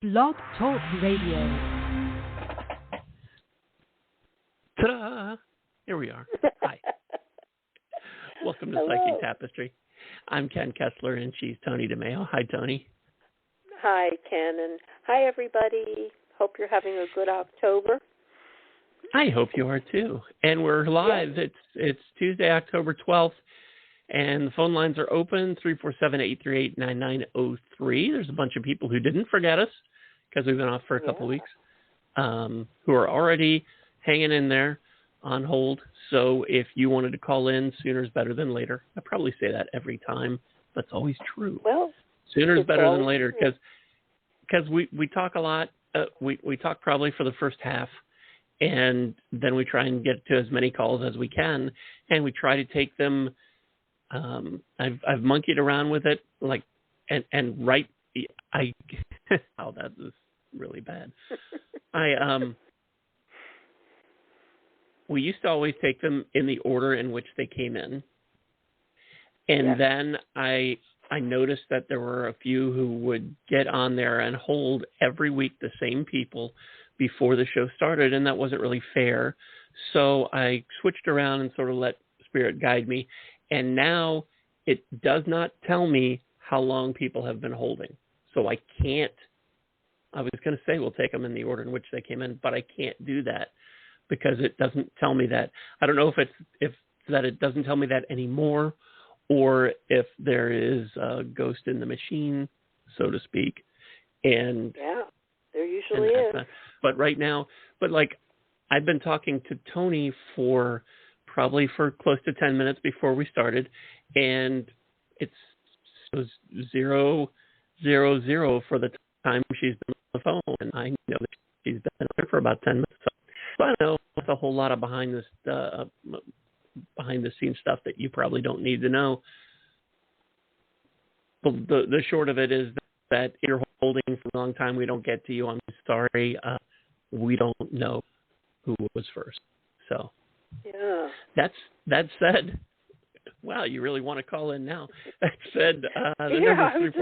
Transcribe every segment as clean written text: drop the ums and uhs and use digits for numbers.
Blog Talk Radio. Ta-da! Here we are. Hi. Welcome to Hello. Psychic Tapestry. I'm Ken Kessler, and she's Toni DeMaio. Hi, Toni. Hi, Ken, and hi, everybody. Hope you're having a good October. I hope you are, too. And we're live. Yes. It's Tuesday, October 12th, and the phone lines are open, 347-838-9903. There's a bunch of people who didn't forget us because we've been off for a couple weeks, who are already hanging in there on hold. So if you wanted to call in, sooner is better than later. I probably say that every time, but it's always true. Well, sooner is better than later because we talk a lot. We talk probably for the first half, and then we try and get to as many calls as we can, and we try to take them. I've monkeyed around with it, oh, that is really bad. We used to always take them in the order in which they came in. And then I noticed that there were a few who would get on there and hold every week the same people before the show started, and that wasn't really fair. So I switched around and sort of let Spirit guide me. And now it does not tell me how long people have been holding. So I was going to say we'll take them in the order in which they came in, but I can't do that because it doesn't tell me that. I don't know if it doesn't tell me that anymore, or if there is a ghost in the machine, so to speak. And there usually is. But right now, I've been talking to Toni for close to 10 minutes before we started, and it was 000 for the time she's been on the phone, and I know that she's been there for about 10 minutes. So I know it's a whole lot of behind the scenes stuff that you probably don't need to know. But the short of it is that if you're holding for a long time, we don't get to you. I'm sorry. We don't know who was first. So that said, wow, you really want to call in now. That said, the number is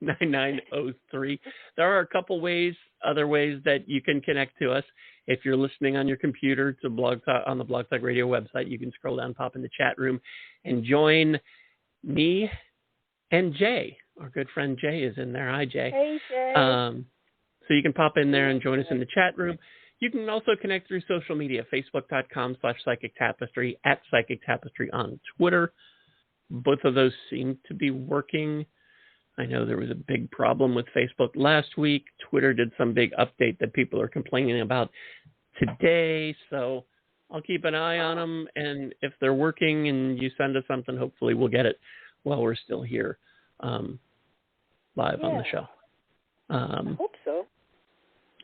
347-838-9903. There are a couple other ways that you can connect to us. If you're listening on your computer to on the Blog Talk Radio website, you can scroll down, pop in the chat room, and join me and Jay. Our good friend Jay is in there. Hi, Jay. Hey, Jay. So you can pop in there and join us in the chat room. You can also connect through social media, facebook.com/Psychic Tapestry, @Psychic Tapestry on Twitter. Both of those seem to be working. I know there was a big problem with Facebook last week. Twitter did some big update that people are complaining about today. So I'll keep an eye on them. And if they're working and you send us something, hopefully we'll get it while we're still here live on the show. I hope so.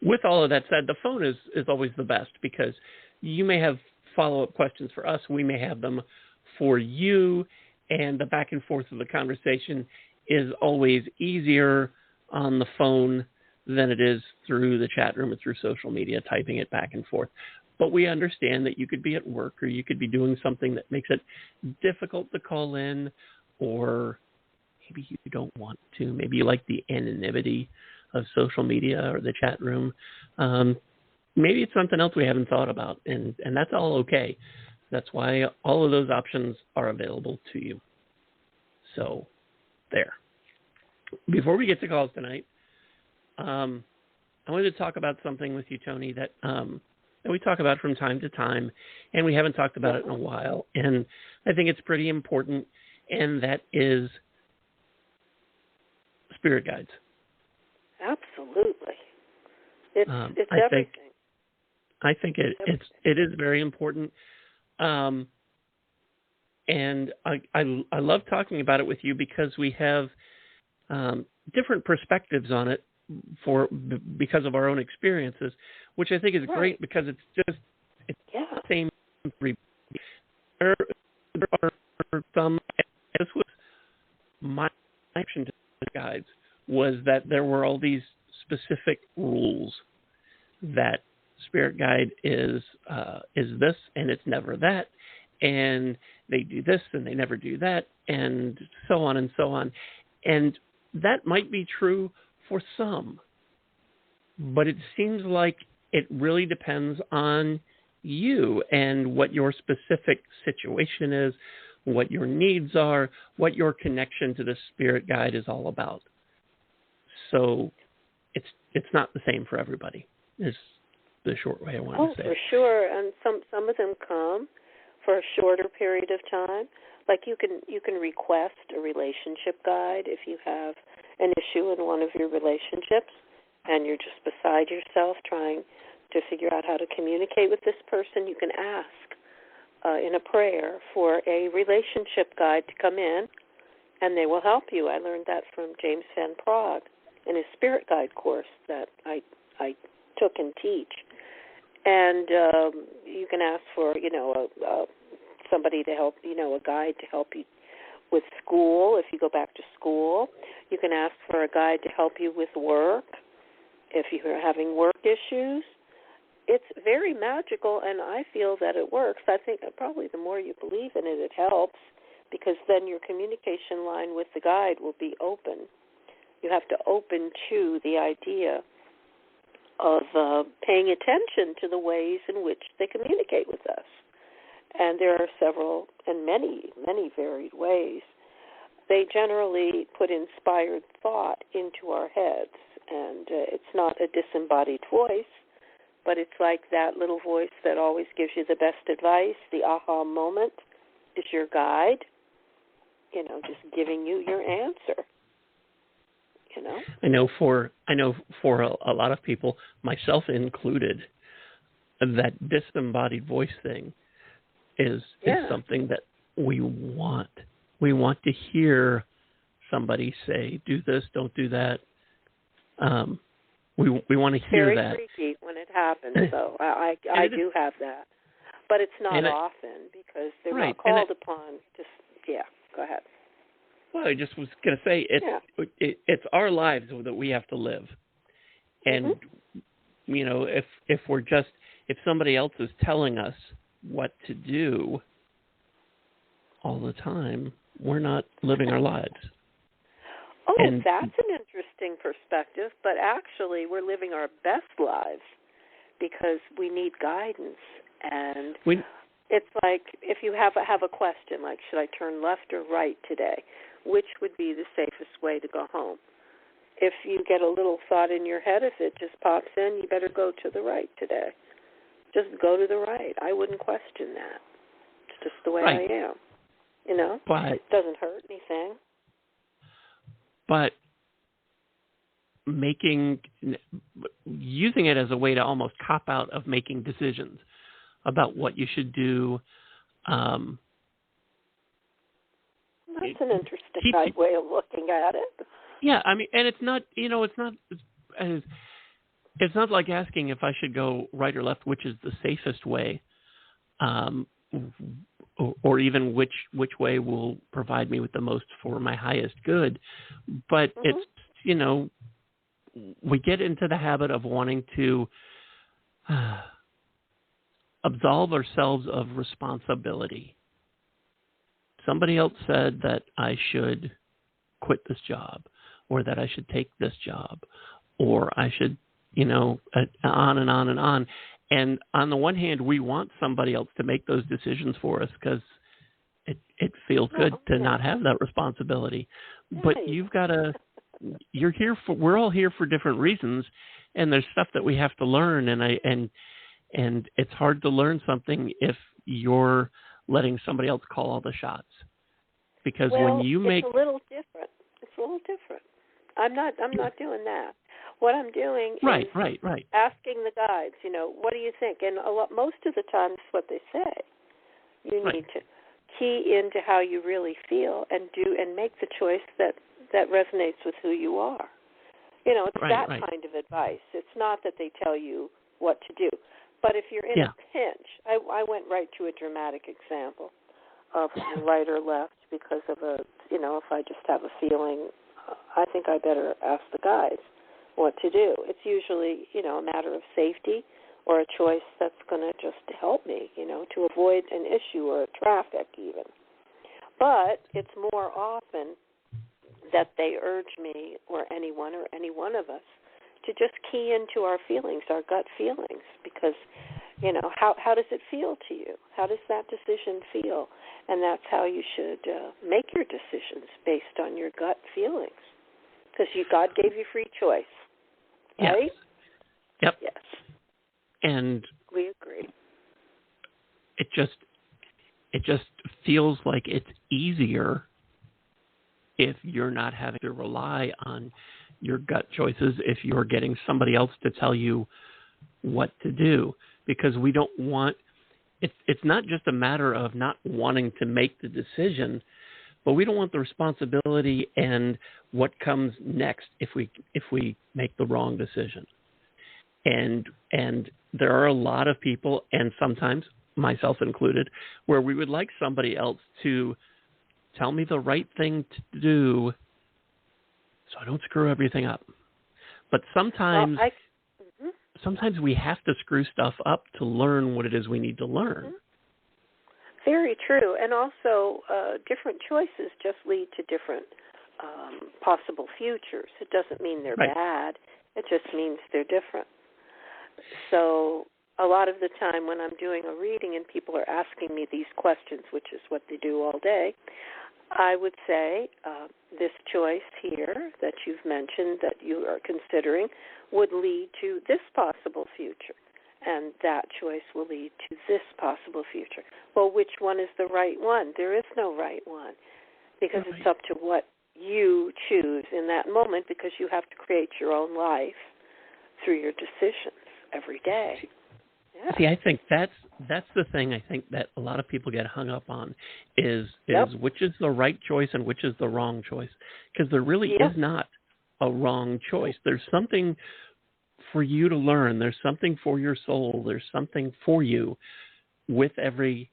With all of that said, the phone is always the best because you may have follow-up questions for us. We may have them for you. And the back and forth of the conversation is always easier on the phone than it is through the chat room or through social media, typing it back and forth. But we understand that you could be at work or you could be doing something that makes it difficult to call in, or maybe you don't want to. Maybe you like the anonymity of social media or the chat room. Maybe it's something else we haven't thought about, and that's all okay. That's why all of those options are available to you. So there. Before we get to calls tonight, I wanted to talk about something with you, Toni, that we talk about from time to time, and we haven't talked about it in a while, and I think it's pretty important, and that is spirit guides. Absolutely. It's everything. I think it is very important. And I love talking about it with you because we have different perspectives on it because of our own experiences, which I think is great because it's the same. There are some. This was my reaction to the guides was that there were all these specific rules that spirit guide is this and it's never that, and they do this and they never do that, and so on and so on. And that might be true for some. But it seems like it really depends on you and what your specific situation is, what your needs are, what your connection to the spirit guide is all about. So it's not the same for everybody, is the short way I want to say it. Oh, for sure. And some of them come for a shorter period of time. Like you can request a relationship guide if you have an issue in one of your relationships and you're just beside yourself trying to figure out how to communicate with this person. You can ask in a prayer for a relationship guide to come in, and they will help you. I learned that from James Van Prague in his spirit guide course that I took and teach. And you can ask for, somebody to help, a guide to help you with school if you go back to school. You can ask for a guide to help you with work if you're having work issues. It's very magical, and I feel that it works. I think that probably the more you believe in it, it helps, because then your communication line with the guide will be open. You have to open to the idea of paying attention to the ways in which they communicate with us. And there are several and many, many varied ways. They generally put inspired thought into our heads, and it's not a disembodied voice, but it's like that little voice that always gives you the best advice. The aha moment is your guide, just giving you your answer. I know for a lot of people, myself included, that disembodied voice thing is something that we want. We want to hear somebody say, "Do this, don't do that." We want to hear that. Very freaky when it happens. So I do have that, but it's not often because they're not called upon. Go ahead. Well, I just was going to say it's our lives that we have to live, and if somebody else is telling us what to do all the time, we're not living our lives. Oh, that's an interesting perspective, but actually we're living our best lives because we need guidance. And it's like if you have a question, like should I turn left or right today, which would be the safest way to go home? If you get a little thought in your head, if it just pops in, you better go to the right today. Just go to the right. I wouldn't question that. It's just the way I am. But it doesn't hurt anything. But using it as a way to almost cop out of making decisions about what you should do. That's an interesting way of looking at it. Yeah, I mean, and it's not like asking if I should go right or left, which is the safest way, or even which way will provide me with the most for my highest good. But it's, we get into the habit of wanting to absolve ourselves of responsibility. Somebody else said that I should quit this job, or that I should take this job, or I should, on and on and on. And on the one hand, we want somebody else to make those decisions for us because it feels good to not have that responsibility. Nice. But we're all here for different reasons, and there's stuff that we have to learn. And it's hard to learn something if you're letting somebody else call all the shots. Because when you make it's a little different. I'm not doing that. What I'm doing is asking the guides, what do you think? And most of the time, it's what they say. You need to key into how you really feel and make the choice that resonates with who you are. It's that kind of advice. It's not that they tell you what to do. But if you're in a pinch, I went right to a dramatic example of right or left because of if I just have a feeling, I think I better ask the guides what to do. It's usually, a matter of safety or a choice that's going to just help me, to avoid an issue or a traffic even. But it's more often that they urge me or any one of us to just key into our feelings, our gut feelings, because, how does it feel to you? How does that decision feel? And that's how you should make your decisions, based on your gut feelings, because God gave you free choice, right? Yes. Yep. Yes. And we agree. It just feels like it's easier if you're not having to rely on your gut choices, if you're getting somebody else to tell you what to do, because we don't want it's not just a matter of not wanting to make the decision, but we don't want the responsibility and what comes next if we make the wrong decision. And there are a lot of people, and sometimes myself included, where we would like somebody else to tell me the right thing to do so I don't screw everything up. But sometimes sometimes we have to screw stuff up to learn what it is we need to learn. Mm-hmm. Very true. And also, different choices just lead to different possible futures. It doesn't mean they're bad. It just means they're different. So a lot of the time when I'm doing a reading and people are asking me these questions, which is what they do all day, I would say this choice here that you've mentioned that you are considering would lead to this possible future, and that choice will lead to this possible future. Well, which one is the right one? There is no right one, because it's up to what you choose in that moment, because you have to create your own life through your decisions every day. Yeah. See, I think that's the thing I think that a lot of people get hung up on is which is the right choice and which is the wrong choice, because there really is not a wrong choice. There's something for you to learn. There's something for your soul. There's something for you with every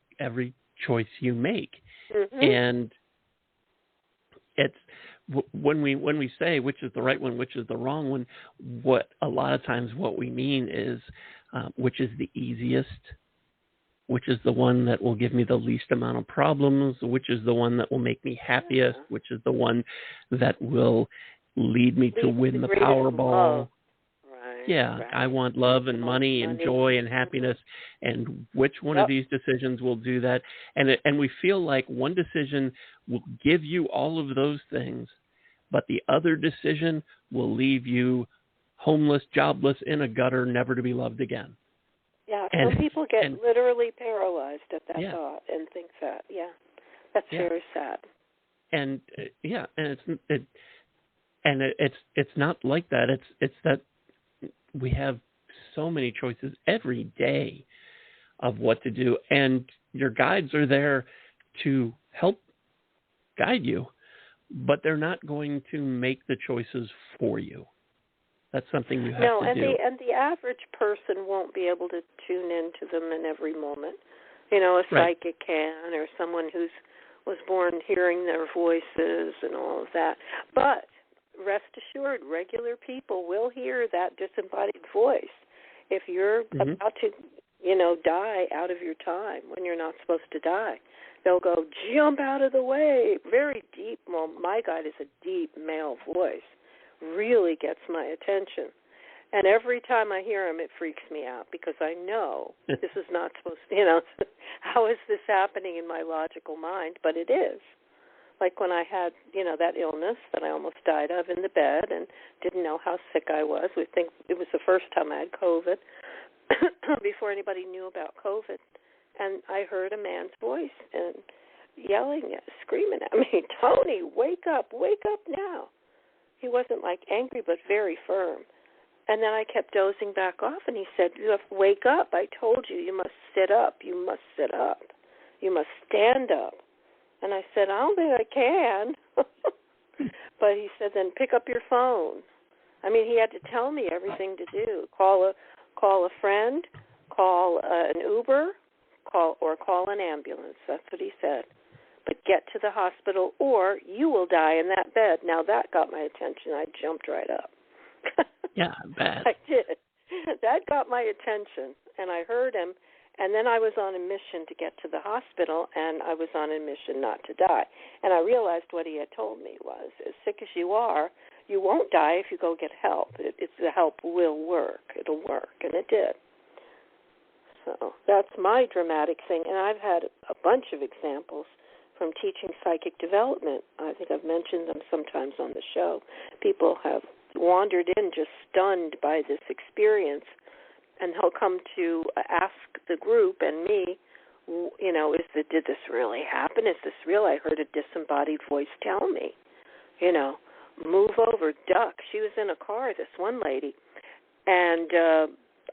choice you make. Mm-hmm. And it's when we say which is the right one, which is the wrong one, what a lot of times what we mean is which is the easiest, which is the one that will give me the least amount of problems, which is the one that will make me happiest, which is the one that will lead me to win the Powerball. Yeah, right. I want love and money and joy and happiness, and which one of these decisions will do that? And we feel like one decision will give you all of those things, but the other decision will leave you homeless, jobless, in a gutter, never to be loved again. Yeah, some people get literally paralyzed at that thought and think that. Yeah, that's very sad. And it's not like that. It's that we have so many choices every day of what to do, and your guides are there to help guide you, but they're not going to make the choices for you. That's something you have to do. And the average person won't be able to tune into them in every moment. A psychic can, or someone was born hearing their voices and all of that. But rest assured, regular people will hear that disembodied voice. If you're about to, die out of your time when you're not supposed to die, they'll go, jump out of the way. Very deep. Well, my guide is a deep male voice. Really gets my attention. And every time I hear him, it freaks me out, because I know this is not supposed to, how is this happening in my logical mind? But it is. Like when I had, that illness that I almost died of in the bed and didn't know how sick I was. We think it was the first time I had COVID before anybody knew about COVID. And I heard a man's voice and screaming at me, Toni, wake up now. He wasn't like angry, but very firm. And then I kept dozing back off, and he said, you have to wake up. I told you, you must sit up. You must sit up. You must stand up. And I said, I don't think I can. But he said, then pick up your phone. I mean, he had to tell me everything to do. Call a friend, call an Uber, call an ambulance. That's what he said. But get to the hospital or you will die in that bed. Now that got my attention. I jumped right up. Yeah, bad. I did. That got my attention. And I heard him. And then I was on a mission to get to the hospital, and I was on a mission not to die. And I realized what he had told me was, as sick as you are, you won't die if you go get help. The help will work. It'll work, and it did. So that's my dramatic thing. And I've had a bunch of examples from teaching psychic development. I think I've mentioned them sometimes on the show. People have wandered in just stunned by this experience, and he'll come to ask the group and me, you know, did this really happen? Is this real? I heard a disembodied voice tell me, you know, move over, duck. She was in a car, this one lady, and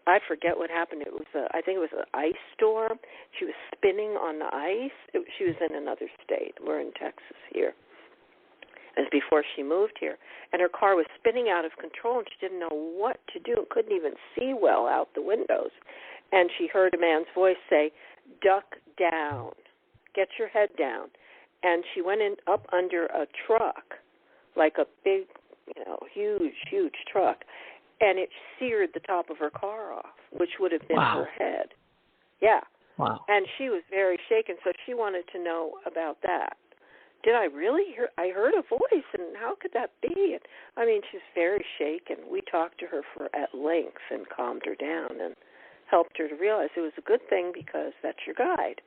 I forget what happened. It was I think it was an ice storm. She was spinning on the ice. She was in another state. We're in Texas here. As before she moved here, and her car was spinning out of control, and she didn't know what to do, couldn't even see well out the windows. And she heard a man's voice say, duck down, get your head down. And she went up under a truck, like a big, you know, huge truck, and it seared the top of her car off, which would have been her head. Yeah. Wow. And she was very shaken, so she wanted to know about that. Did I really hear? I heard a voice, and how could that be? And, I mean, she's very shaken. We talked to her at length and calmed her down and helped her to realize it was a good thing because that's your guide.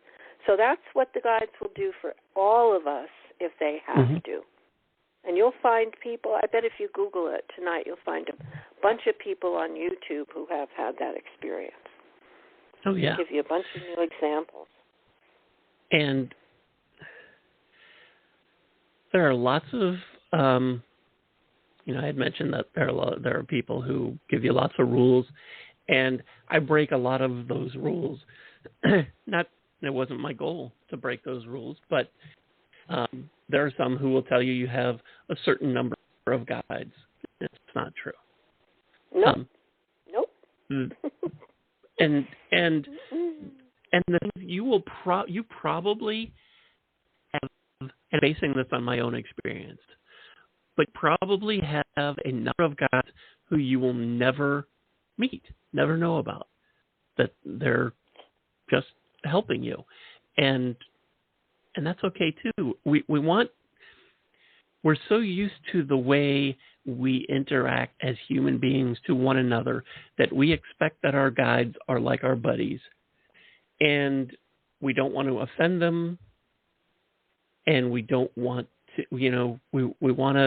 So that's what the guides will do for all of us if they have to. And you'll find people, I bet if you Google it tonight, you'll find a bunch of people on YouTube who have had that experience. Oh, yeah. I'll give you a bunch of new examples. And there are lots of, you know, I had mentioned that there are people who give you lots of rules, and I break a lot of those rules. It wasn't my goal to break those rules, but there are some who will tell you have a certain number of guides. It's not true. Nope. And then you probably have, and basing this on my own experience, but probably have a number of guys who you will never meet, never know about, that they're just helping you. And that's okay too. We're so used to the way we interact as human beings to one another that we expect that our guides are like our buddies, and we don't want to offend them, and we don't want to, you know, we want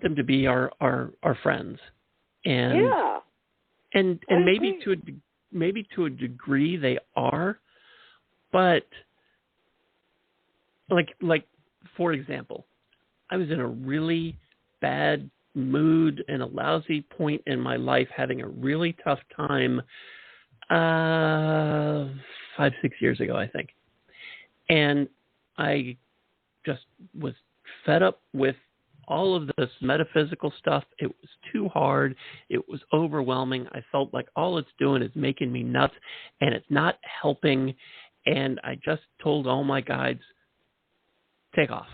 them to be our friends, and and maybe to a degree they are, but like for example, I was in a really bad mood and a lousy point in my life, having a really tough time 5-6 years ago, I think. And I just was fed up with all of this metaphysical stuff. It was too hard. It was overwhelming. I felt like all it's doing is making me nuts, and it's not helping. And I just told all my guides, take off.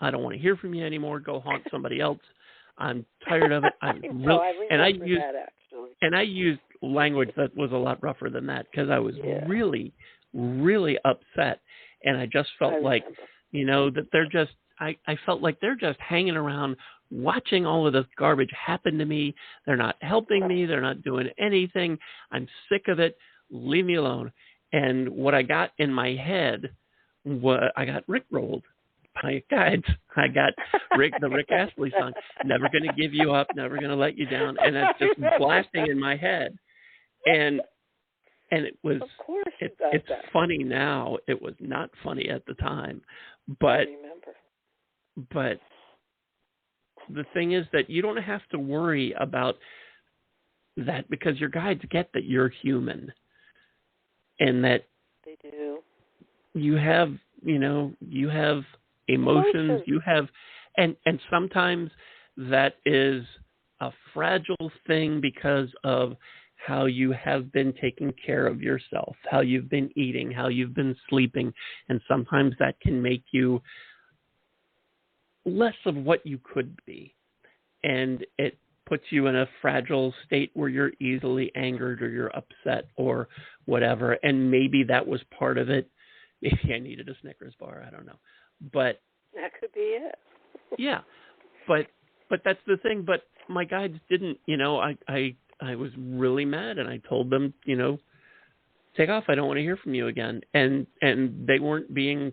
I don't want to hear from you anymore. Go haunt somebody else. I'm tired of it. I used language that was a lot rougher than that because I was really, really upset. And I just felt like, you know, that they're just, I felt like they're just hanging around watching all of this garbage happen to me. They're not helping me. They're not doing anything. I'm sick of it. Leave me alone. And what I got in my head, I got rickrolled. My guides. I got the Rick Astley song, never going to give you up, never going to let you down. And that's just blasting in my head. And it was, of course it's funny now. It was not funny at the time. But, but the thing is that you don't have to worry about that because your guides get that you're human and that they do. You have emotions, you have, and sometimes that is a fragile thing because of how you have been taking care of yourself, how you've been eating, how you've been sleeping, and sometimes that can make you less of what you could be, and it puts you in a fragile state where you're easily angered or you're upset or whatever. And maybe that was part of it. Maybe I needed a Snickers bar. I don't know. But that could be it. Yeah. But that's the thing. But my guides didn't, I was really mad, and I told them, take off. I don't want to hear from you again. And they weren't being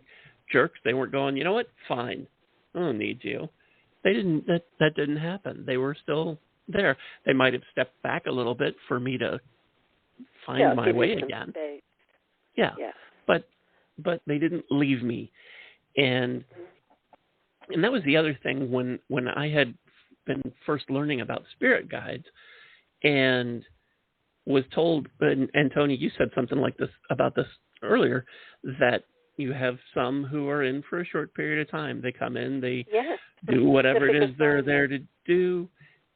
jerks. They weren't going, you know what? Fine. I don't need you. They didn't, that didn't happen. They were still there. They might have stepped back a little bit for me to find my way again. Space. Yeah. But they didn't leave me. And that was the other thing when I had been first learning about spirit guides and was told, and Toni, you said something like this about this earlier, that you have some who are in for a short period of time. They come in, they do whatever it is they're there to do,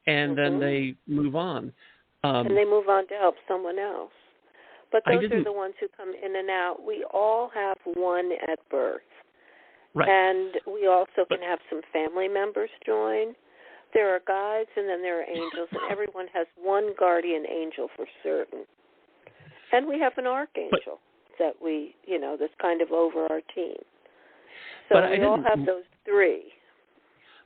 and then they move on. And they move on to help someone else. But those are the ones who come in and out. We all have one at birth. Right. And we also can have some family members join. There are guides, and then there are angels, and everyone has one guardian angel for certain. And we have an archangel that we, that's kind of over our team. So we all have those three.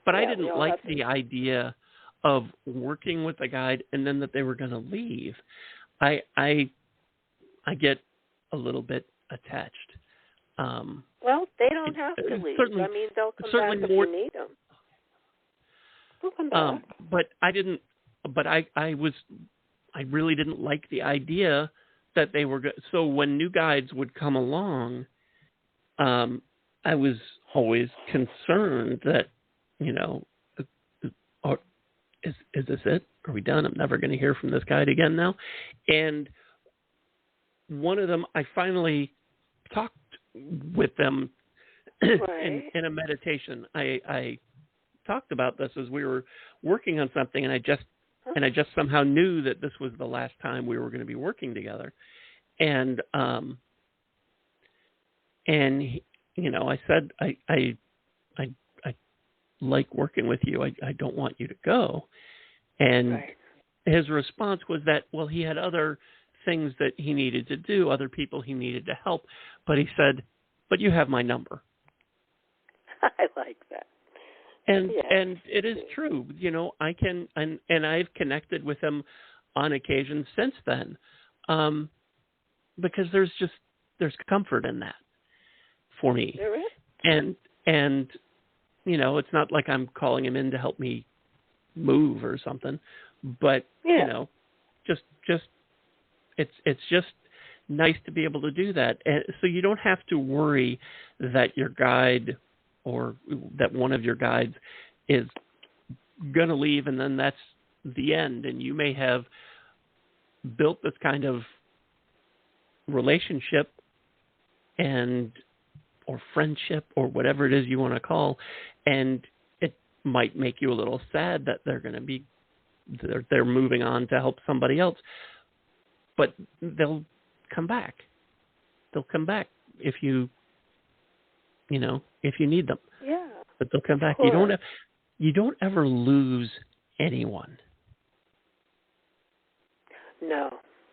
But I didn't like the idea of working with a guide and then that they were going to leave. I get a little bit attached. Well, they don't have to leave. I mean, they'll come back if you need them. They'll come back. But I didn't. But I really didn't like the idea that they were. So when new guides would come along, I was always concerned that, is this it? Are we done? I'm never going to hear from this guide again now. And one of them, I finally talked with them in a meditation. I talked about this as we were working on something, and I just somehow knew that this was the last time we were going to be working together. And I said, I like working with you. I don't want you to go. And his response was that, well, he had other things that he needed to do, other people he needed to help. But he said, but you have my number. I like that. And it is true. I can, and I've connected with him on occasion since then, because there's comfort in that for me. There is. And it's not like I'm calling him in to help me move or something, but just it's just nice to be able to do that. And so you don't have to worry that your guide or that one of your guides is going to leave and then that's the end. And you may have built this kind of relationship or friendship or whatever it is you want to call, and it might make you a little sad that they're moving on to help somebody else, but they'll come back. They'll come back if you need them. Yeah. But they'll come back. You don't ever lose anyone. No,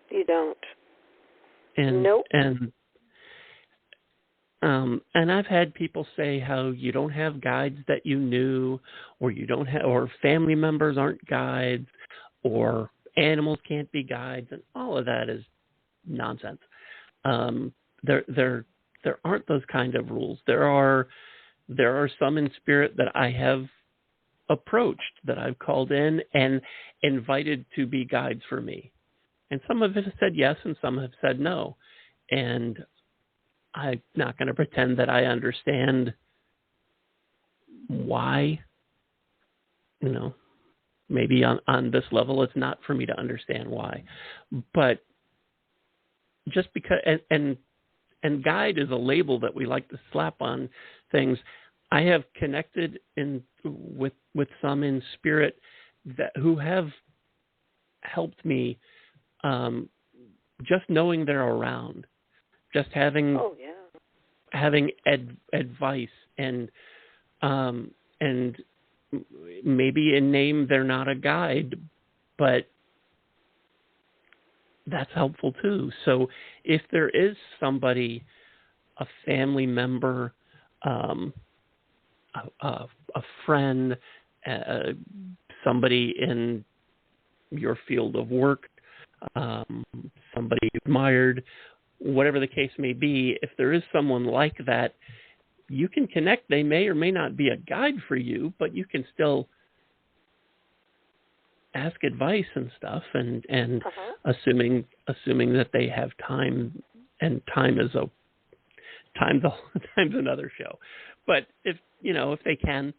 you don't. Nope. And I've had people say how you don't have guides that you knew, or you don't have, or family members aren't guides, or animals can't be guides, and all of that is nonsense. There aren't those kind of rules. There are some in spirit that I have approached, that I've called in and invited to be guides for me, and some have said yes, and some have said no, and I'm not going to pretend that I understand why. Maybe on this level, it's not for me to understand why. But just because, and guide is a label that we like to slap on things. I have connected with some in spirit who have helped me, just knowing they're around. Just having advice and maybe in name they're not a guide, but that's helpful too. So if there is somebody, a family member, a friend, somebody in your field of work, somebody you admired, whatever the case may be, if there is someone like that, you can connect. They may or may not be a guide for you, but you can still ask advice and stuff, and assuming that they have time, and time's another show. But if they can,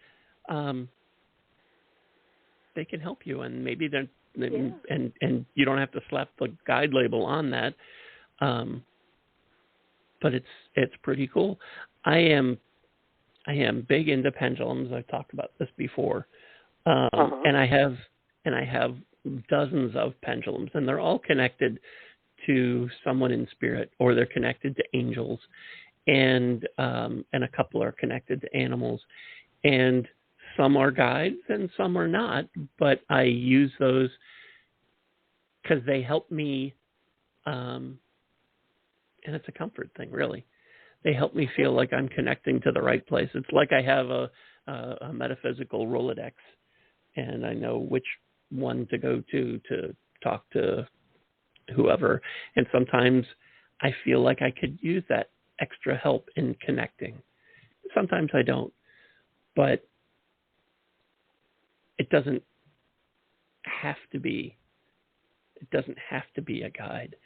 they can help you, and maybe they're and you don't have to slap the guide label on that. But it's pretty cool. I am big into pendulums. I've talked about this before, and I have dozens of pendulums, and they're all connected to someone in spirit, or they're connected to angels, and a couple are connected to animals, and some are guides and some are not. But I use those because they help me, and it's a comfort thing, really. They help me feel like I'm connecting to the right place. It's like I have a metaphysical Rolodex, and I know which one to go to talk to whoever. And sometimes I feel like I could use that extra help in connecting. Sometimes I don't, but it doesn't have to be a guide.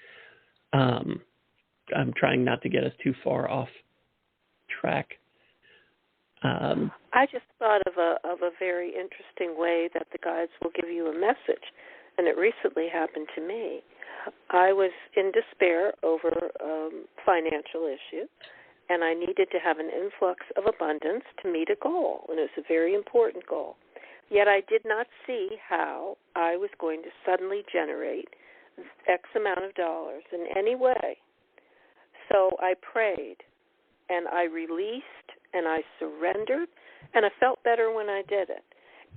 I'm trying not to get us too far off track. I just thought of a very interesting way that the guides will give you a message, and it recently happened to me. I was in despair over financial issues, and I needed to have an influx of abundance to meet a goal, and it was a very important goal. Yet I did not see how I was going to suddenly generate X amount of dollars in any way. So I prayed, and I released, and I surrendered, and I felt better when I did it.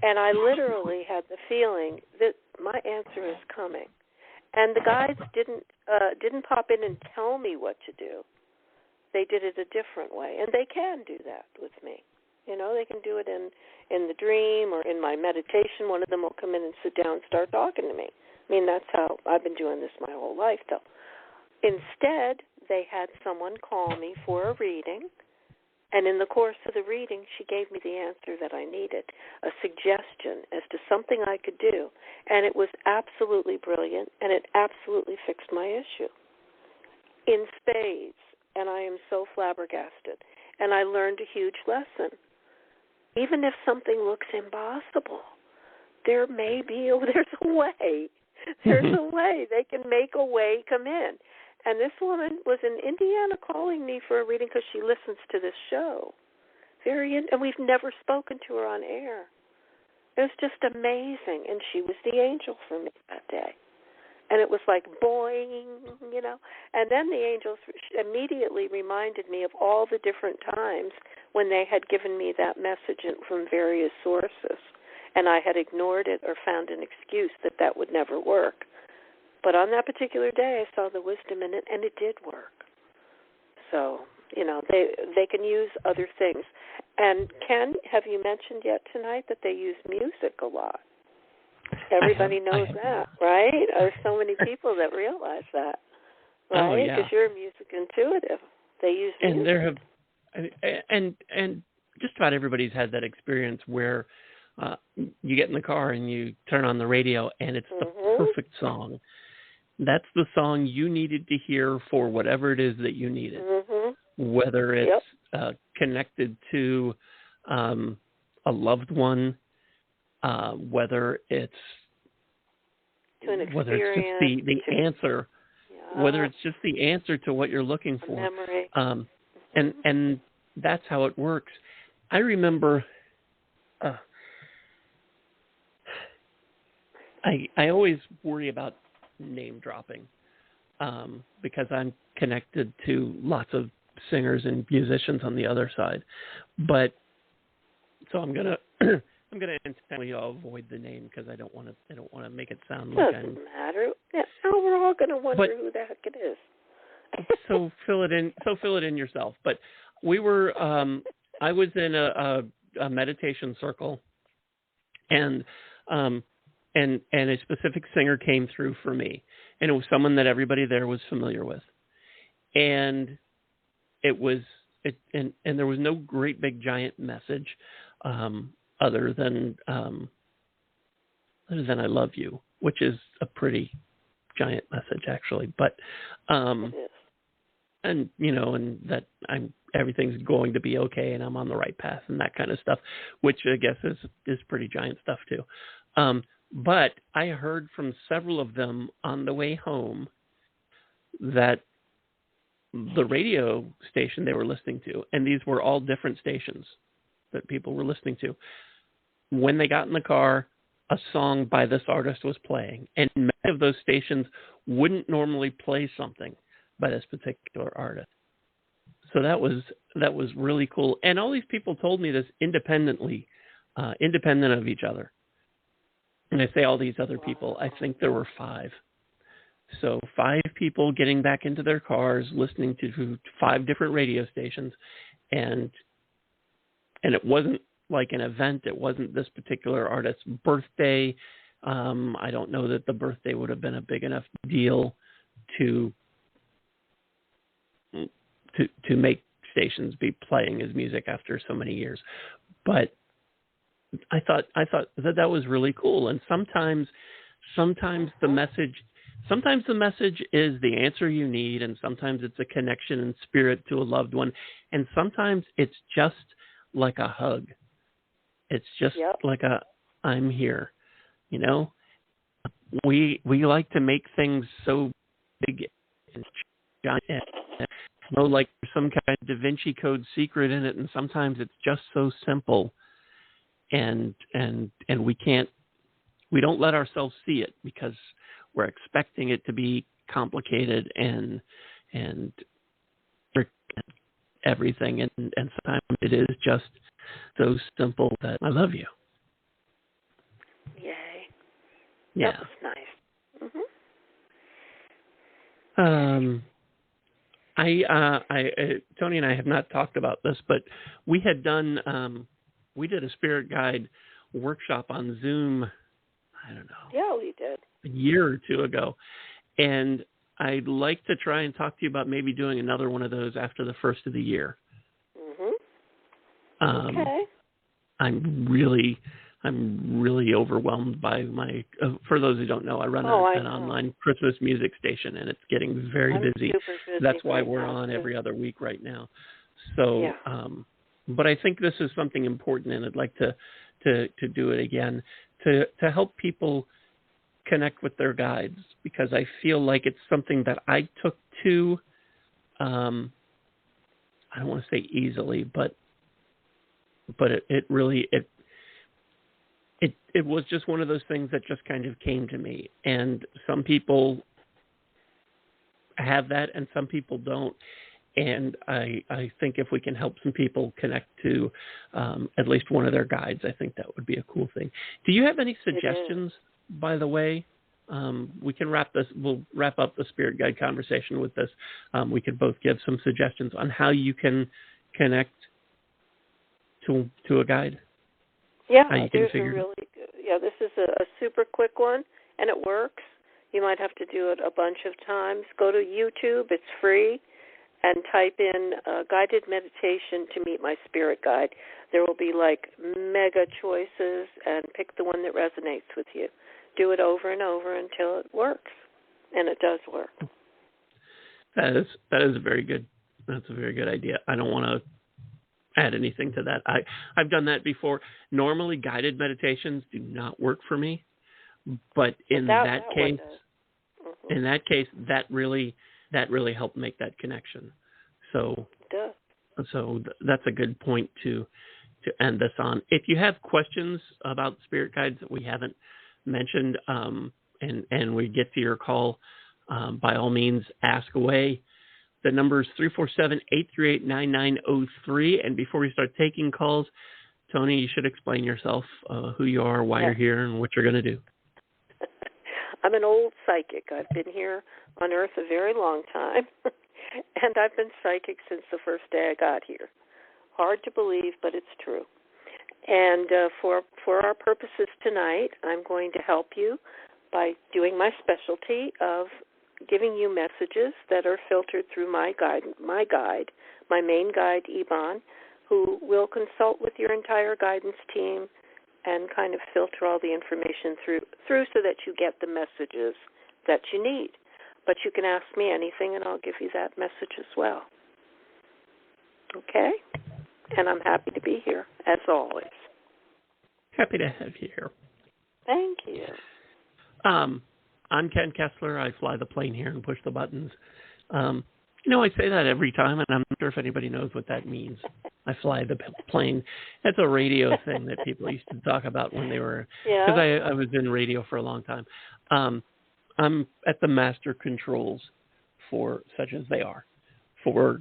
And I literally had the feeling that my answer is coming. And the guides didn't pop in and tell me what to do. They did it a different way, and they can do that with me. They can do it in the dream or in my meditation. One of them will come in and sit down and start talking to me. I mean, that's how I've been doing this my whole life, though. Instead, they had someone call me for a reading, and in the course of the reading, she gave me the answer that I needed, a suggestion as to something I could do, and it was absolutely brilliant, and it absolutely fixed my issue in spades, and I am so flabbergasted, and I learned a huge lesson. Even if something looks impossible, there's a way. There's a way. They can make a way come in. And this woman was in Indiana calling me for a reading because she listens to this show. And we've never spoken to her on air. It was just amazing. And she was the angel for me that day. And it was like boing, And then the angels immediately reminded me of all the different times when they had given me that message from various sources. And I had ignored it or found an excuse that would never work. But on that particular day, I saw the wisdom in it, and it did work. So, they can use other things. And Ken, have you mentioned yet tonight that they use music a lot? Everybody knows that, right? There's so many people that realize that, right? Oh, yeah. Because you're music intuitive. They use music. And just about everybody's had that experience where you get in the car and you turn on the radio, and it's the perfect song. That's the song you needed to hear for whatever it is that you needed, whether it's connected to a loved one, whether it's just the answer, whether it's just the answer to what you're looking for, memory. And that's how it works. I remember. I always worry about name dropping because I'm connected to lots of singers and musicians on the other side. But so I'm gonna I'm going to intentionally avoid the name because I don't want to make it sound like I'm. Doesn't matter. Yeah, now we're all going to wonder who the heck it is. So fill it in. So fill it in yourself. But we were. I was in a meditation circle, and a specific singer came through for me, and it was someone that everybody there was familiar with, and it was and there was no great big giant message, other than I love you, which is a pretty giant message actually, but and and that everything's going to be okay and I'm on the right path and that kind of stuff, which I guess is pretty giant stuff too. But I heard from several of them on the way home that the radio station they were listening to, and these were all different stations that people were listening to, when they got in the car, a song by this artist was playing, and many of those stations wouldn't normally play something by this particular artist. So that was really cool. And all these people told me this independent of each other. And I say all these other people, I think there were 5. So 5 people getting back into their cars, listening to 5 different radio stations, and it wasn't like an event. It wasn't this particular artist's birthday. I don't know that the birthday would have been a big enough deal to make stations be playing his music after so many years. But I thought that was really cool. And sometimes the message is the answer you need, and sometimes it's a connection in spirit to a loved one, and sometimes it's just like a hug. It's just like I'm here. We like to make things so big and giant, like there's some kind of Da Vinci Code secret in it, and sometimes it's just so simple, and we don't let ourselves see it because we're expecting it to be complicated and everything, and sometimes it is just so simple that I love you. Yay! Yeah, that was nice. Toni and I have not talked about this, but we had done we did a spirit guide workshop on Zoom. I don't know. Yeah, we did. A year or 2 ago, and I'd like to try and talk to you about maybe doing another one of those after the first of the year. Okay. I'm really overwhelmed by my. For those who don't know, I run an online Christmas music station, and it's getting very busy. Super busy. That's why right we're now, on too. every other week right now. So, but I think this is something important, and I'd like to do it again to help people connect with their guides, because I feel like it's something that I took to, I don't want to say easily, but it really was just one of those things that just kind of came to me. And some people have that and some people don't. And I think if we can help some people connect to at least one of their guides, I think that would be a cool thing. Do you have any suggestions, by the way? We can we'll wrap up the spirit guide conversation with this. We could both give some suggestions on how you can connect to a guide. Yeah, how you can there's figure a really good. Yeah, this is a super quick one, and it works. You might have to do it a bunch of times. Go to YouTube; it's free, and type in guided meditation to meet my spirit guide. There will be like mega choices, and pick the one that resonates with you. Do it over and over until it works, and it does work. That is a very good. That's a very good idea. I don't want to add anything to that. I've done that before. Normally, guided meditations do not work for me, but in that case, that really helped make that connection. So, that's a good point to end this on. If you have questions about spirit guides that we haven't mentioned, and we get to your call, by all means, ask away. The number is 347-838-9903. And before we start taking calls, Toni, you should explain yourself, who you are, why you're here, and what you're going to do. I'm an old psychic. I've been here on Earth a very long time, and I've been psychic since the first day I got here. Hard to believe, but it's true. And for our purposes tonight, I'm going to help you by doing my specialty of giving you messages that are filtered through my guide, my main guide, Iban, who will consult with your entire guidance team and kind of filter all the information through so that you get the messages that you need. But you can ask me anything, and I'll give you that message as well. Okay? And I'm happy to be here, as always. Happy to have you here. Thank you. I'm Ken Kessler. I fly the plane here and push the buttons. I say that every time, and I'm not sure if anybody knows what that means. I fly the plane. That's a radio thing that people used to talk about when they were, because I was in radio for a long time. I'm at the master controls for Such As They Are, for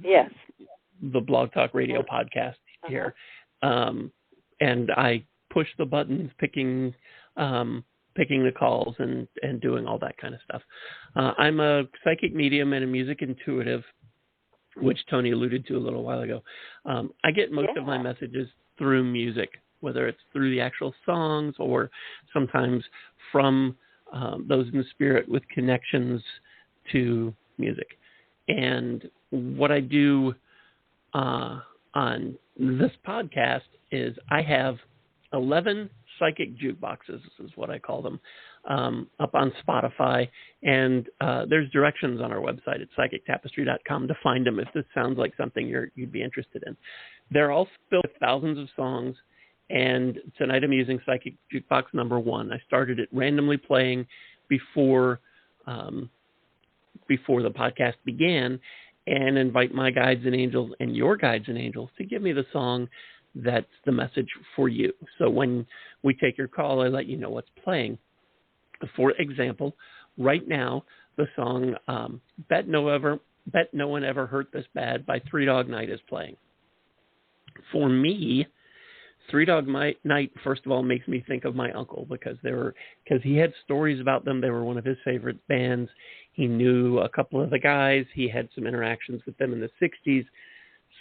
the Blog Talk Radio podcast here. And I push the buttons, picking the calls and doing all that kind of stuff. I'm a psychic medium and a music intuitive, which Toni alluded to a little while ago. I get most of my messages through music, whether it's through the actual songs or sometimes from those in the spirit with connections to music. And what I do on this podcast is I have 11 psychic jukeboxes, is what I call them, up on Spotify. And there's directions on our website at psychictapestry.com to find them if this sounds like something you'd be interested in. They're all filled with thousands of songs. And tonight I'm using Psychic Jukebox number 1. I started it randomly playing before the podcast began, and invite my guides and angels and your guides and angels to give me the song that's the message for you. So when we take your call, I let you know what's playing. For example, right now, the song Bet No One Ever Hurt This Bad by Three Dog Night is playing. For me, Three Dog Night, first of all, makes me think of my uncle because he had stories about them. They were one of his favorite bands. He knew a couple of the guys. He had some interactions with them in the 60s.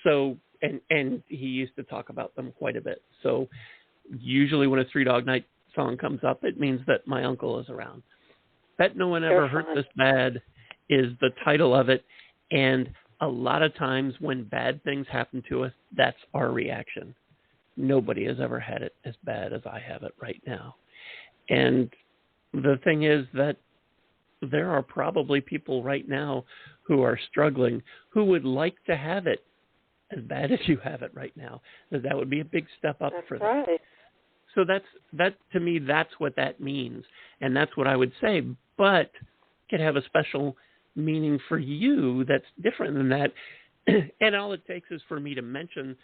So, and he used to talk about them quite a bit. So usually when a Three Dog Night song comes up, it means that my uncle is around. Bet No One Ever Hurt This Bad is the title of it. And a lot of times when bad things happen to us, that's our reaction. Nobody has ever had it as bad as I have it right now. And the thing is that there are probably people right now who are struggling who would like to have it as bad as you have it right now. That would be a big step up for them. Right. So that to me, that's what that means. And that's what I would say. But it could have a special meaning for you that's different than that. And all it takes is for me to mention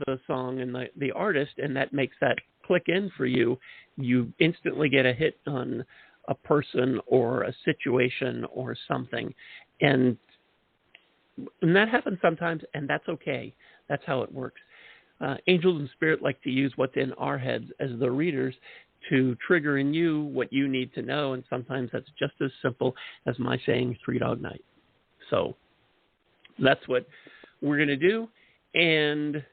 the song and the artist, and that makes that click in for you. You instantly get a hit on a person or a situation or something. And that happens sometimes, and that's okay. That's how it works. Angels and Spirit like to use what's in our heads as the readers to trigger in you what you need to know, and sometimes that's just as simple as my saying Three Dog Night. So that's what we're going to do. And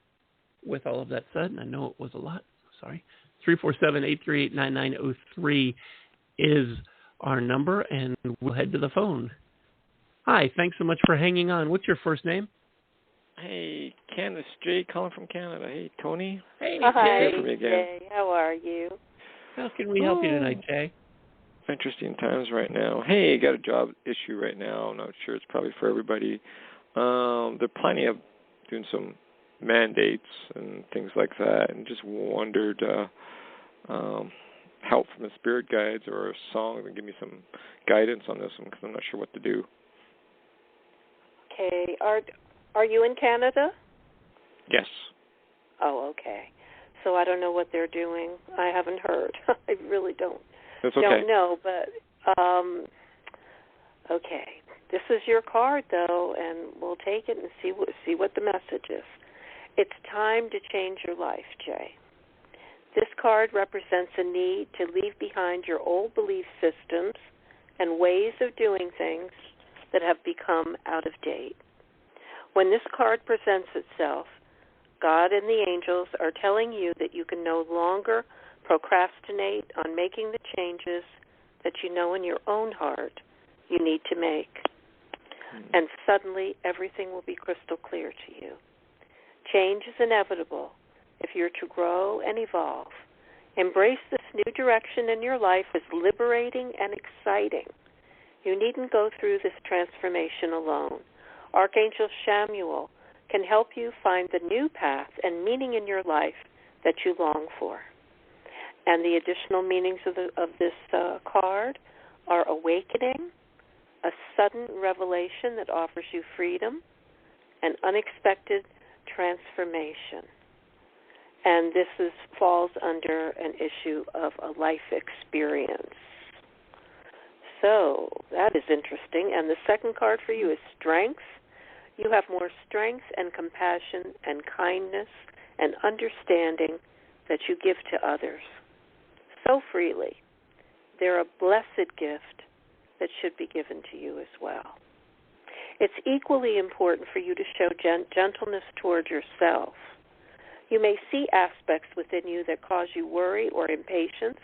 with all of that said, and I know it was a lot, sorry, 347-838-9903 is our number, and we'll head to the phone. Hi, thanks so much for hanging on. What's your first name? Hey, Ken, it's Jay calling from Canada. Hey, Toni. Hey, Hi, from you again. Jay. How are you? How can we help you tonight, Jay? Interesting times right now. Hey, got a job issue right now. I'm not sure it's probably for everybody. They're planning on doing some mandates and things like that, and just wondered help from the spirit guides or a song that give me some guidance on this one because I'm not sure what to do. Okay. Are you in Canada? Yes. Oh, okay. So I don't know what they're doing. I haven't heard. I really don't. That's okay. Don't know, but okay. This is your card, though, and we'll take it and see what the message is. It's time to change your life, Jay. This card represents a need to leave behind your old belief systems and ways of doing things that have become out of date. When this card presents itself, God and the angels are telling you that you can no longer procrastinate on making the changes that you know in your own heart you need to make. And suddenly everything will be crystal clear to you. Change is inevitable if you're to grow and evolve. Embrace this new direction in your life as liberating and exciting. You needn't go through this transformation alone. Archangel Chamuel can help you find the new path and meaning in your life that you long for. And the additional meanings of this card are awakening, a sudden revelation that offers you freedom, and unexpected transformation. And this falls under an issue of a life experience. So that is interesting. And the second card for you is strength. You have more strength and compassion and kindness and understanding that you give to others so freely. They're a blessed gift that should be given to you as well. It's equally important for you to show gentleness toward yourself. You may see aspects within you that cause you worry or impatience,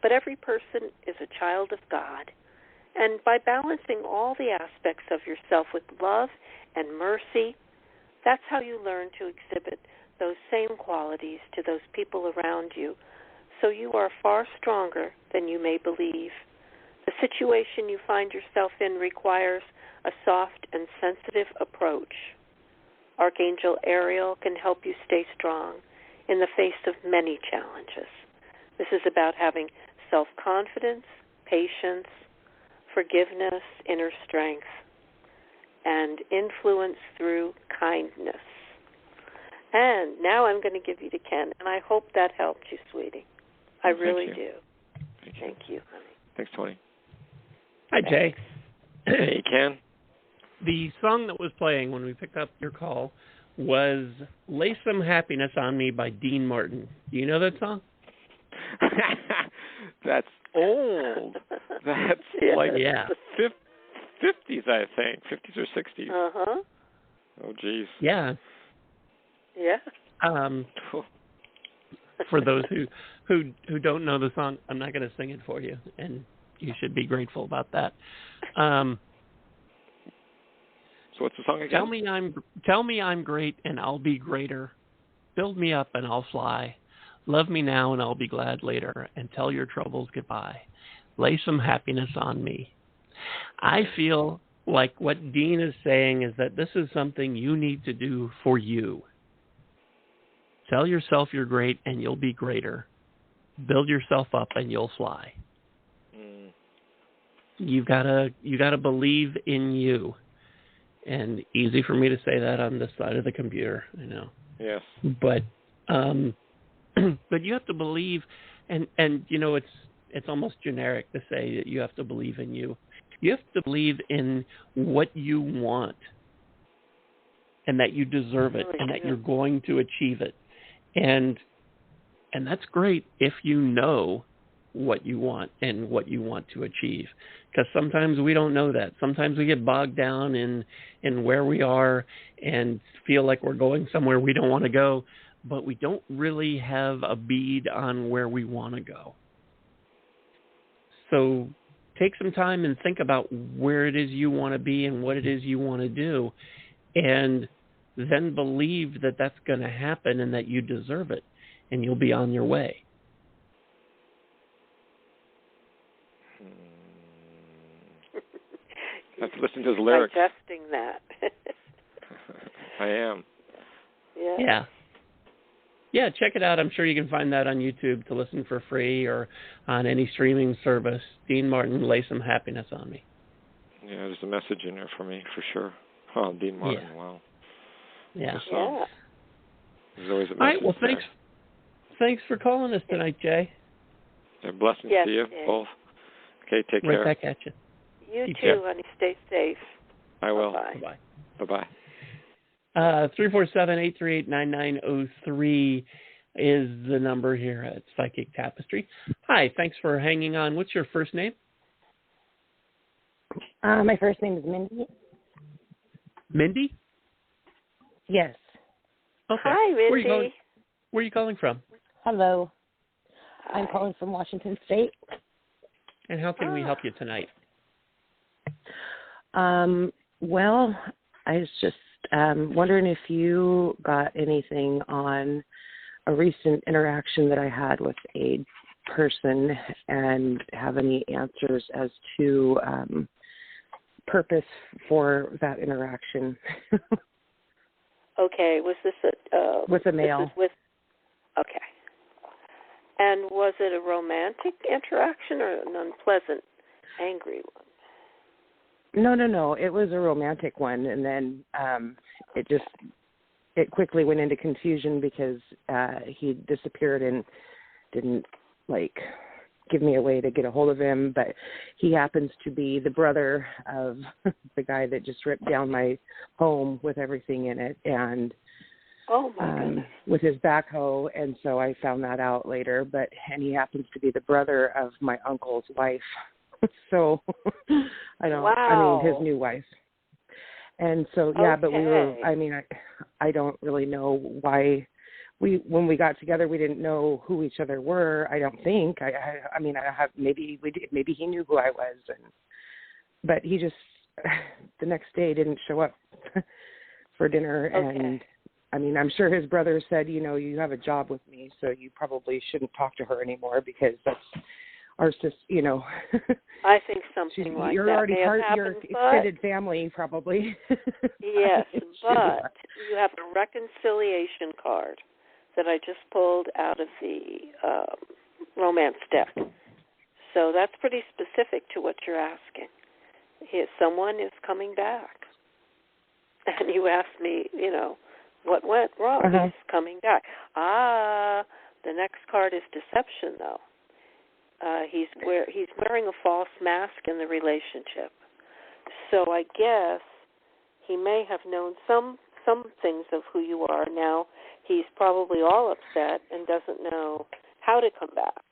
but every person is a child of God. And by balancing all the aspects of yourself with love and mercy, that's how you learn to exhibit those same qualities to those people around you. So you are far stronger than you may believe. The situation you find yourself in requires a soft and sensitive approach. Archangel Ariel can help you stay strong in the face of many challenges. This is about having self-confidence, patience, forgiveness, inner strength, and influence through kindness. And now I'm going to give you to Ken, and I hope that helped you, sweetie. I really do. Thank you, honey. Thanks, Toni. Hi, Jay. Hey, Ken. The song that was playing when we picked up your call was Lay Some Happiness on Me by Dean Martin. Do you know that song? That's old. That's like the 50s, I think. 50s or 60s. Uh-huh. Oh, geez. Yeah. Yeah. For those who don't know the song, I'm not going to sing it for you, and you should be grateful about that. So what's the song again? Tell me I'm great and I'll be greater. Build me up and I'll fly. Love me now and I'll be glad later. And tell your troubles goodbye. Lay some happiness on me. I feel like what Dean is saying is that this is something you need to do for you. Tell yourself you're great and you'll be greater. Build yourself up and you'll fly. You gotta believe in you. And easy for me to say that on this side of the computer, I know. Yes. But but you have to believe, and you know it's almost generic to say that you have to believe in you. You have to believe in what you want, and that you deserve it, and that you're going to achieve it, and that's great if you know what you want and what you want to achieve. Because sometimes we don't know that. Sometimes we get bogged down in where we are and feel like we're going somewhere we don't want to go, but we don't really have a bead on where we want to go. So take some time and think about where it is you want to be and what it is you want to do, and then believe that that's going to happen and that you deserve it, and you'll be on your way. I have to listen to his lyrics. Digesting that. I am. Yeah. Yeah, check it out. I'm sure you can find that on YouTube to listen for free or on any streaming service. Dean Martin, Lay Some Happiness on Me. Yeah, there's a message in there for me, for sure. Oh, Dean Martin, wow. Yeah. There's always a message. All right, well, thanks for calling us tonight, Jay. Blessings to you both. Okay, take care. Right back at you. You too, honey. Stay safe. I will. Bye-bye. Bye-bye. 347-838-9903. is the number here at Psychic Tapestry. Hi, thanks for hanging on. What's your first name? My first name is Mindy. Mindy? Yes. Okay. Hi, Mindy. Where are you calling from? Hello. Hi. I'm calling from Washington State. And how can we help you tonight? Well, I was just wondering if you got anything on a recent interaction that I had with a person and have any answers as to purpose for that interaction. Okay, was this with a male? Okay. And was it a romantic interaction or an unpleasant, angry one? No. It was a romantic one, and then it quickly went into confusion because he disappeared and didn't give me a way to get a hold of him. But he happens to be the brother of the guy that just ripped down my home with everything in it, and oh my goodness, with his backhoe. And so I found that out later. And he happens to be the brother of my uncle's wife. So I don't. Wow. I mean, his new wife. And so yeah, okay. But we were. I mean, I don't really know why. When we got together, we didn't know who each other were. I don't think. I mean, I have maybe we did. Maybe he knew who I was, but he just the next day didn't show up for dinner. Okay. And I mean, I'm sure his brother said, you have a job with me, so you probably shouldn't talk to her anymore because that's our sister. I think something like you're that already may part have of your happened, extended family, probably. Yes, but you have a reconciliation card that I just pulled out of the romance deck. So that's pretty specific to what you're asking. Someone is coming back. And you asked me, what went wrong? Uh-huh. He's coming back. The next card is deception, though. He's wearing a false mask in the relationship. So I guess he may have known some things of who you are. Now he's probably all upset and doesn't know how to come back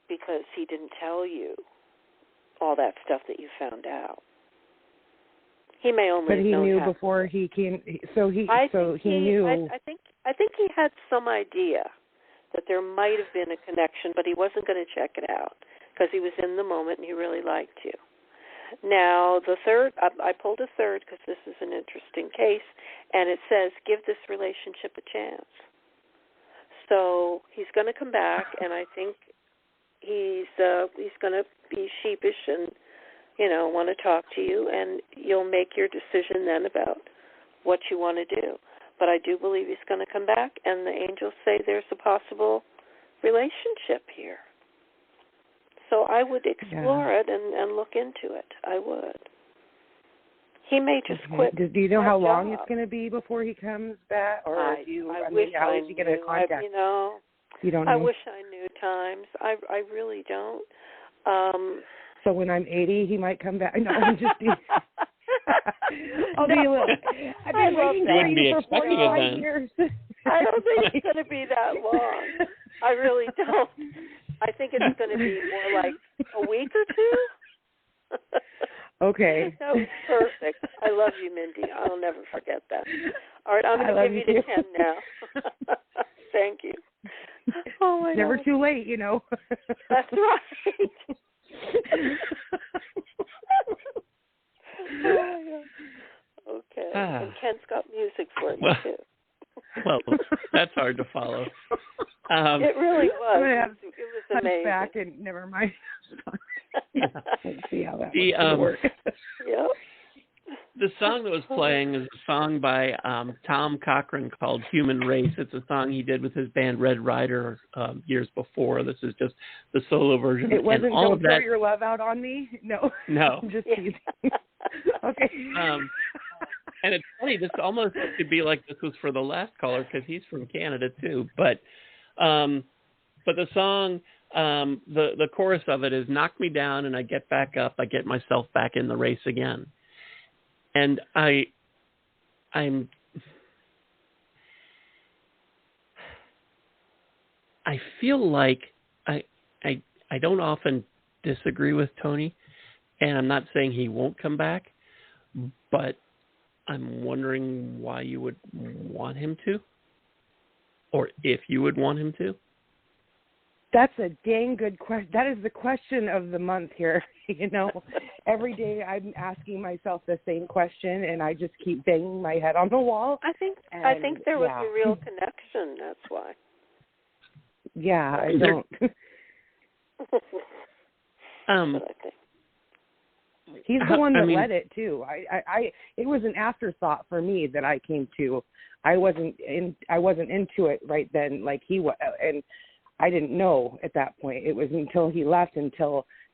because he didn't tell you all that stuff that you found out. He may only. But have he known knew how. Before he came. So he knew. I think he had some idea that there might have been a connection, but he wasn't going to check it out because he was in the moment and he really liked you. Now, the third, I pulled a third because this is an interesting case, and it says, give this relationship a chance. So he's going to come back, and I think he's going to be sheepish and, want to talk to you, and you'll make your decision then about what you want to do. But I do believe he's going to come back, and the angels say there's a possible relationship here. So I would explore it and look into it. I would. He may just quit. Do you know how long it's going to be before he comes back? Or how is he going to contact? You don't know? I wish I knew times. I really don't. So when I'm 80, he might come back. No, I'm just I'll be a little. I've been waiting for you for 45 years. I don't think it's going to be that long. I really don't. I think it's going to be more like a week or two. Okay. That was perfect. I love you, Mindy. I'll never forget that. All right, I'm going to give you the 10 now. Thank you. Oh, my God. Never too late, That's right. Oh, my God. Okay. And Ken's got music for me, too. Well, that's hard to follow. It really was. It was amazing. Back and never mind. Let's see how that works. Yep. The song that was playing is a song by Tom Cochran called Human Race. It's a song he did with his band Red Rider years before. This is just the solo version. It wasn't and all Don't of that, Throw Your Love Out on Me? No. No. Just teasing. Okay. And it's funny, this almost could be like this was for the last caller because he's from Canada too. But the song, the chorus of it is knock me down and I get back up, I get myself back in the race again. And I feel like I don't often disagree with Toni, and I'm not saying he won't come back, but I'm wondering why you would want him to, or if you would want him to. That's a dang good question. That is the question of the month here. Every day I'm asking myself the same question, and I just keep banging my head on the wall. I think there was a real connection. That's why. Yeah, I don't. He's the one that led it too. It was an afterthought for me that I came to. I wasn't into it right then, like he was, and I didn't know at that point. It was until he left,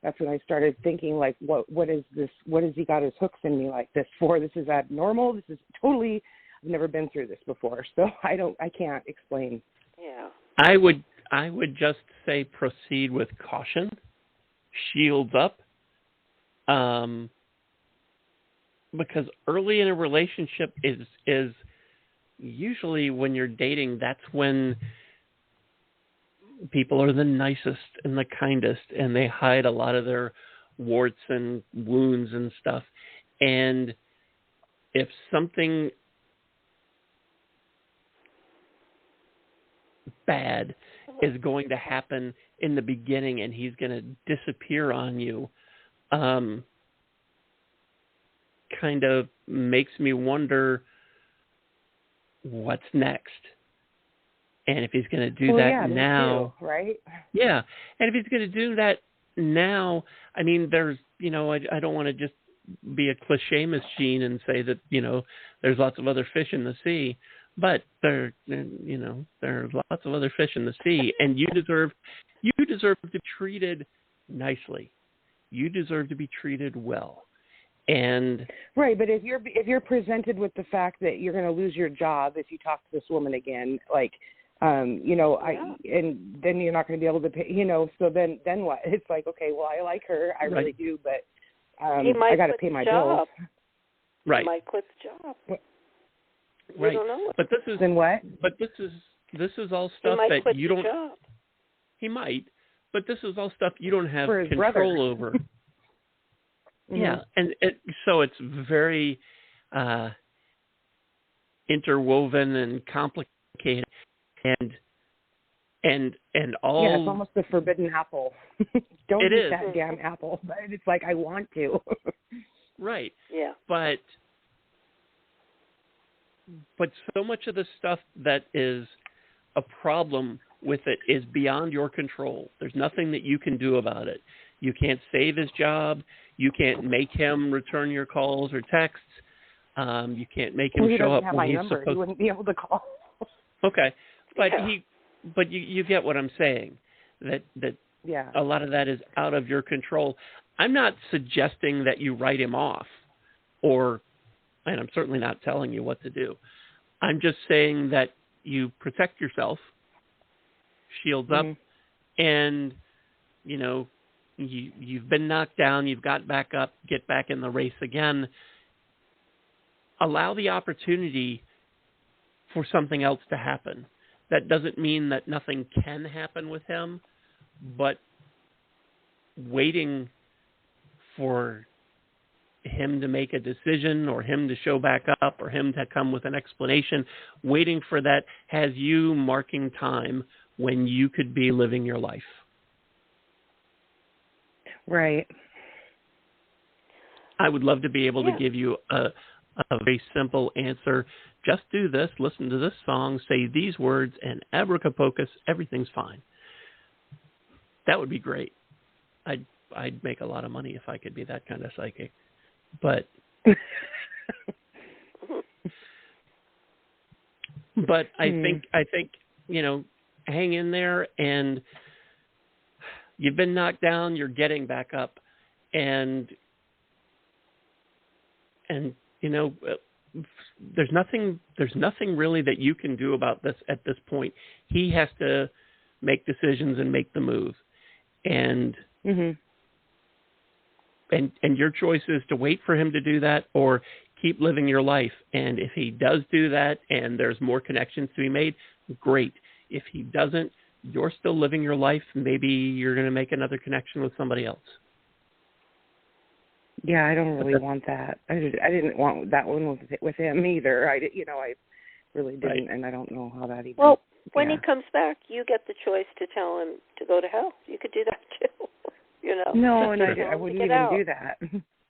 that's when I started thinking, like, what is this? What has he got his hooks in me like this for? This is abnormal. This is totally. I've never been through this before, so I can't explain. Yeah. I would just say proceed with caution, shields up, because early in a relationship is usually when you're dating. That's when people are the nicest and the kindest, and they hide a lot of their warts and wounds and stuff. And if something bad is going to happen in the beginning and he's going to disappear on you, kind of makes me wonder what's next. And if he's going to do that now, too, right? Yeah. And if he's going to do that now, I mean, there's, I don't want to just be a cliche machine and say that, there's lots of other fish in the sea, but there's lots of other fish in the sea, and you deserve to be treated nicely. You deserve to be treated well. And right, but if you're presented with the fact that you're going to lose your job if you talk to this woman again, like, and then you're not going to be able to pay, so then what? It's like, okay, well, I like her, I really do, but I got to pay my bills. Right. He might quit the job. Right. You don't know. But this is then what? But this is all stuff that you don't. Job. He might, but this is all stuff you don't have control over. Yeah, and so it's very interwoven and complicated, and all. Yeah, it's almost the forbidden apple. Don't eat is. that damn apple, but it's like I want to. Right. Yeah. But so much of the stuff that is a problem with it is beyond your control. There's nothing that you can do about it. You can't save his job. You can't make him return your calls or texts. You can't make him show up when he's supposed to. He wouldn't be able to call. Okay, but you get what I'm saying. That a lot of that is out of your control. I'm not suggesting that you write him off, and I'm certainly not telling you what to do. I'm just saying that you protect yourself, shields up, and you've been knocked down, you've got back up, get back in the race again. Allow the opportunity for something else to happen. That doesn't mean that nothing can happen with him, but waiting for him to make a decision or him to show back up or him to come with an explanation, waiting for that has you marking time when you could be living your life. Right. I would love to be able to give you a very simple answer. Just do this, listen to this song, say these words, and abracapocus, everything's fine. That would be great. I'd make a lot of money if I could be that kind of psychic. But I think hang in there, and you've been knocked down, you're getting back up, and there's nothing really that you can do about this at this point. He has to make decisions and make the move, and and your choice is to wait for him to do that or keep living your life. And if he does do that and there's more connections to be made, great. If he doesn't, you're still living your life. Maybe you're going to make another connection with somebody else. Yeah, I don't really want that. I didn't want that one with him either. I really didn't, right. And I don't know how that even. Well, when he comes back, you get the choice to tell him to go to hell. You could do that too. No, and I wouldn't even do that.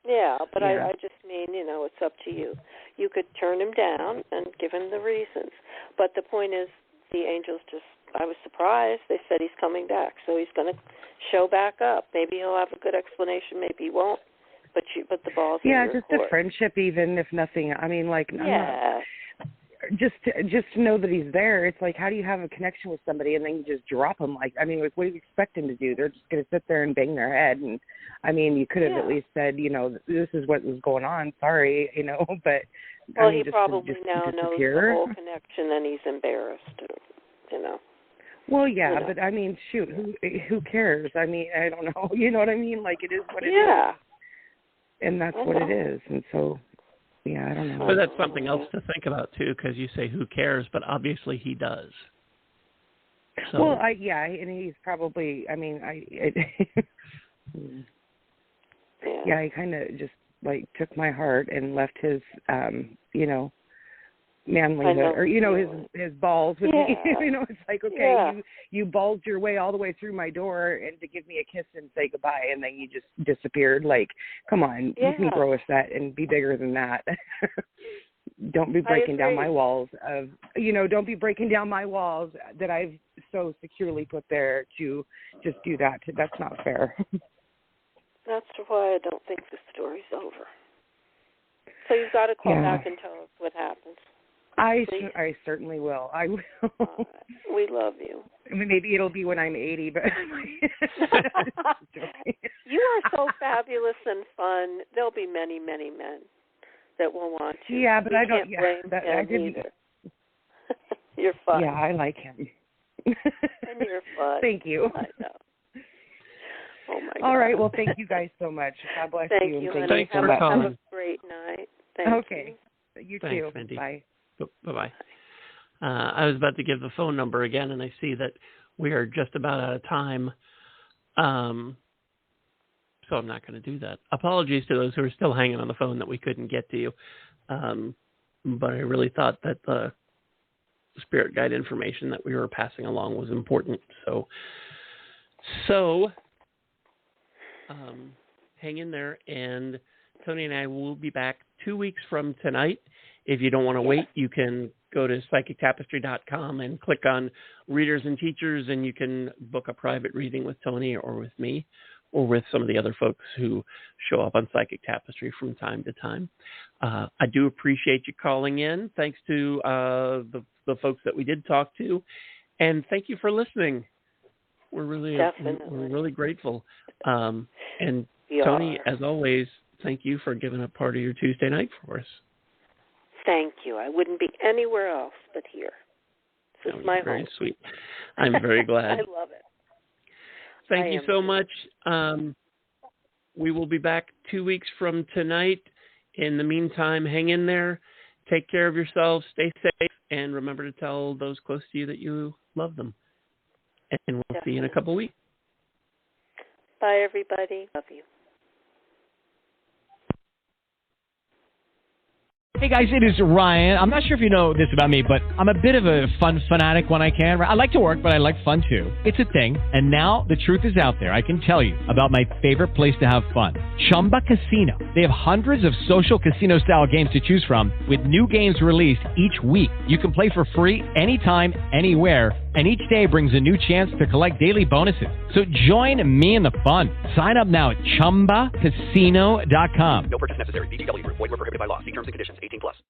Yeah, but I just mean, it's up to you. You could turn him down and give him the reasons. But the point is, the angels I was surprised. They said he's coming back, so he's going to show back up. Maybe he'll have a good explanation. Maybe he won't. But the ball's in your just court. a friendship, even if nothing. I mean, just to know that he's there. It's like, how do you have a connection with somebody and then you just drop them? What do you expect him to do? They're just going to sit there and bang their head. And I mean, you could have at least said, this is what was going on. Sorry, but. Well, he probably now knows the whole connection, and he's embarrassed. Well, yeah, but I mean, shoot, who cares? I mean, I don't know. You know what I mean? Like, it is what it is. Yeah. And that's what it is. And so, I don't know. But that's something else to think about, too, because you say who cares, but obviously he does. So. Well, and he's probably, I mean, he kind of just, took my heart and left his, manlyhood, or, his balls with me. It's like, okay, you bulged your way all the way through my door and to give me a kiss and say goodbye, and then you just disappeared. Like, come on, you can grow a set and be bigger than that. Don't be breaking down my walls don't be breaking down my walls that I've so securely put there to just do that. That's not fair. That's why I don't think the story's over. So you've got to call back and tell us what happens. I certainly will. I will. We love you. I mean, maybe it'll be when I'm 80, but you are so fabulous and fun. There'll be many, many men that will want you. Yeah, but I don't. I didn't. You're fun. Yeah, I like him. And you're fun. Thank you. I know. Oh my God. All right. Well, thank you guys so much. God bless you. Thank you. Thanks for calling. Have a great night. Thank you. You Thanks, too. Mindy. Bye. Bye-bye. I was about to give the phone number again, and I see that we are just about out of time. So I'm not going to do that. Apologies to those who are still hanging on the phone that we couldn't get to you. But I really thought that the spirit guide information that we were passing along was important. So hang in there, and Toni and I will be back 2 weeks from tonight. If you don't want to wait, you can go to psychictapestry.com and click on Readers and Teachers, and you can book a private reading with Toni or with me or with some of the other folks who show up on Psychic Tapestry from time to time. I do appreciate you calling in. Thanks to the folks that we did talk to, and thank you for listening. We're really grateful. And Toni, as always, thank you for giving up part of your Tuesday night for us. Thank you. I wouldn't be anywhere else but here. This is my home. Very sweet. I'm very glad. I love it. Thank you so much. We will be back 2 weeks from tonight. In the meantime, hang in there. Take care of yourselves. Stay safe. And remember to tell those close to you that you love them. And we'll see you in a couple weeks. Bye, everybody. Love you. Hey guys, it is Ryan. I'm not sure if you know this about me, but I'm a bit of a fun fanatic when I can. I like to work, but I like fun too. It's a thing. And now the truth is out there. I can tell you about my favorite place to have fun. Chumba Casino. They have hundreds of social casino style games to choose from with new games released each week. You can play for free anytime, anywhere. And each day brings a new chance to collect daily bonuses. So join me in the fun. Sign up now at ChumbaCasino.com. No purchase necessary. VGW Group. Void where prohibited by law. See terms and conditions. 18+.